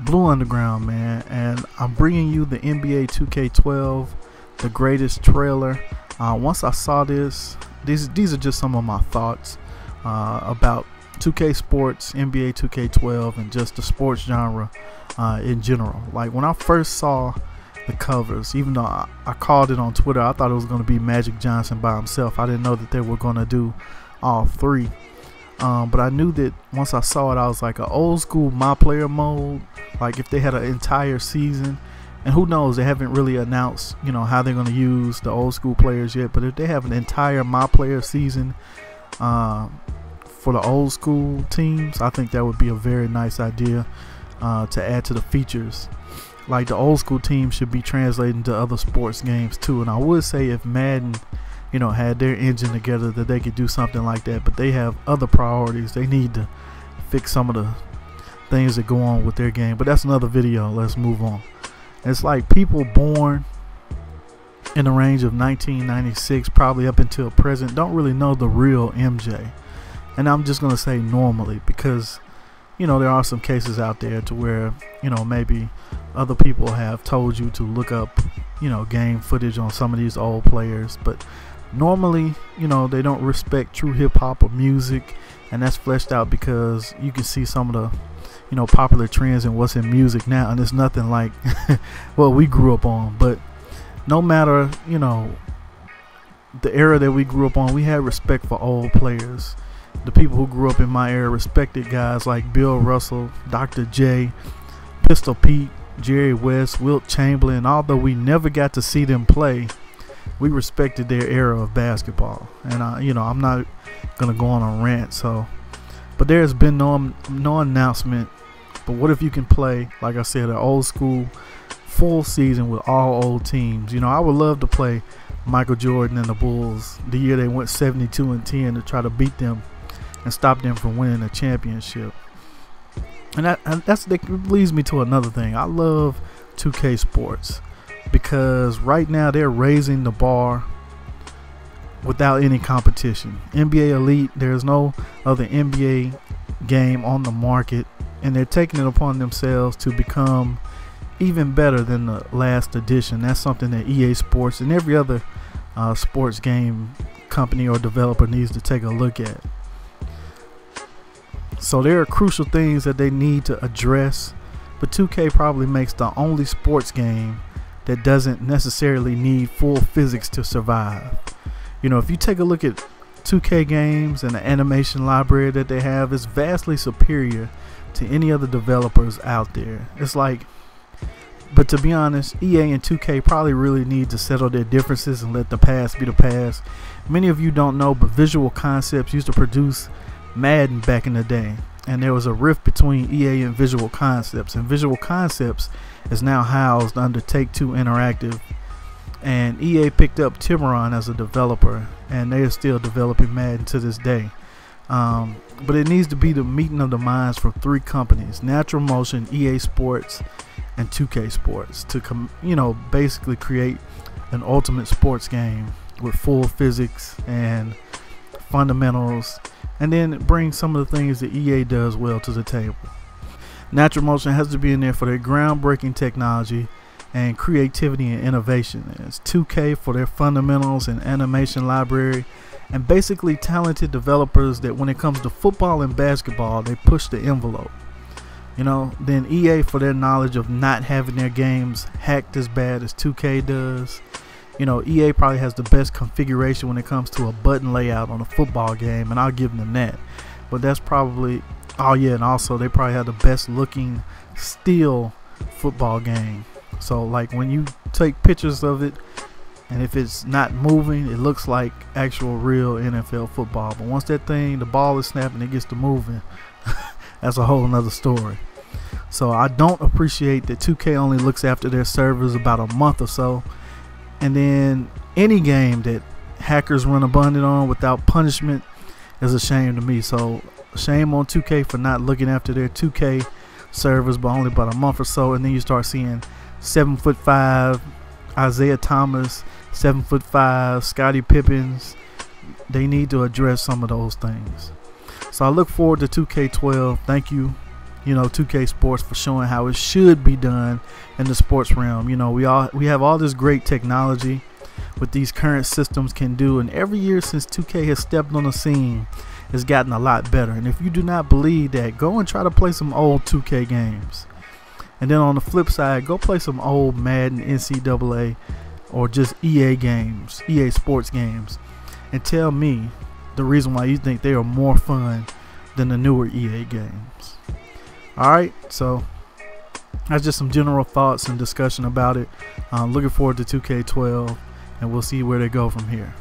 Blue Underground, man, and I'm bringing you the NBA 2K12, the greatest trailer. Once I saw this, these are just some of my thoughts about 2K Sports, NBA 2K12, and just the sports genre in general. Like when I first saw the covers, even though I called it on Twitter, I thought it was going to be Magic Johnson by himself. I didn't know that they were going to do all three. But I knew that once I saw it, I was like, an old school my player mode. Like if they had an entire season, and who knows, they haven't really announced, how they're going to use the old school players yet. But if they have an entire my player season for the old school teams, I think that would be a very nice idea to add to the features. Like the old school teams should be translated into other sports games too. And I would say if Madden had their engine together, that they could do something like that, but they have other priorities. They need to fix some of the things that go on with their game, but that's another video. Let's move on. It's like people born in the range of 1996 probably up until present don't really know the real MJ, and I'm just gonna say normally, because there are some cases out there to where maybe other people have told you to look up game footage on some of these old players, but normally they don't respect true hip-hop or music, and that's fleshed out because you can see some of the popular trends and what's in music now, and it's nothing like what we grew up on. But no matter the era that we grew up on, we had respect for old players. The people who grew up in my era respected guys like Bill Russell, Dr. J, Pistol Pete, Jerry West, Wilt Chamberlain. Although we never got to see them play, we respected their era of basketball. And I'm not gonna go on a rant, but there's been no announcement. But what if you can play, like I said, an old school full season with all old teams? I would love to play Michael Jordan and the Bulls the year they went 72-10 to try to beat them and stop them from winning a championship. And that leads me to another thing. I love 2K Sports because right now they're raising the bar without any competition. NBA Elite, there's no other NBA game on the market, and they're taking it upon themselves to become even better than the last edition. That's something that EA Sports and every other sports game company or developer needs to take a look at. So there are crucial things that they need to address, but 2K probably makes the only sports game that doesn't necessarily need full physics to survive. If you take a look at 2K games and the animation library that they have, is vastly superior to any other developers out there. It's like, but to be honest, EA and 2K probably really need to settle their differences and let the past be the past. Many of you don't know, but Visual Concepts used to produce Madden back in the day, and there was a rift between EA and Visual Concepts, and Visual Concepts is now housed under Take-Two Interactive, and EA picked up Tiburon as a developer, and they are still developing Madden to this day. But it needs to be the meeting of the minds from three companies: Natural Motion, EA Sports, and 2K Sports, to basically create an ultimate sports game with full physics and fundamentals, and then bring some of the things that EA does well to the table. Natural Motion has to be in there for their groundbreaking technology and creativity and innovation. It's 2K for their fundamentals and animation library, and basically talented developers that when it comes to football and basketball, they push the envelope. Then EA for their knowledge of not having their games hacked as bad as 2K does. EA probably has the best configuration when it comes to a button layout on a football game, and I'll give them that. But that's probably, oh yeah, and also they probably have the best looking still football game. So like when you take pictures of it, and if it's not moving, it looks like actual real NFL football. But once that thing, the ball is snapping, it gets to moving, that's a whole nother story. So I don't appreciate that 2K only looks after their servers about a month or so, and then any game that hackers run abundant on without punishment is a shame to me. So shame on 2K for not looking after their 2K servers, but only about a month or so, and then you start seeing 7'5" Isaiah Thomas, 7'5" Scottie Pippins. They need to address some of those things. So I look forward to 2K12. Thank you, 2K Sports for showing how it should be done in the sports realm. We have all this great technology with these current systems can do, and every year since 2K has stepped on the scene, it's gotten a lot better. And if you do not believe that, go and try to play some old 2K games. And then on the flip side, go play some old Madden, NCAA, or just EA games, EA Sports games, and tell me the reason why you think they are more fun than the newer EA games. Alright, so that's just some general thoughts and discussion about it. Looking forward to 2K12, and we'll see where they go from here.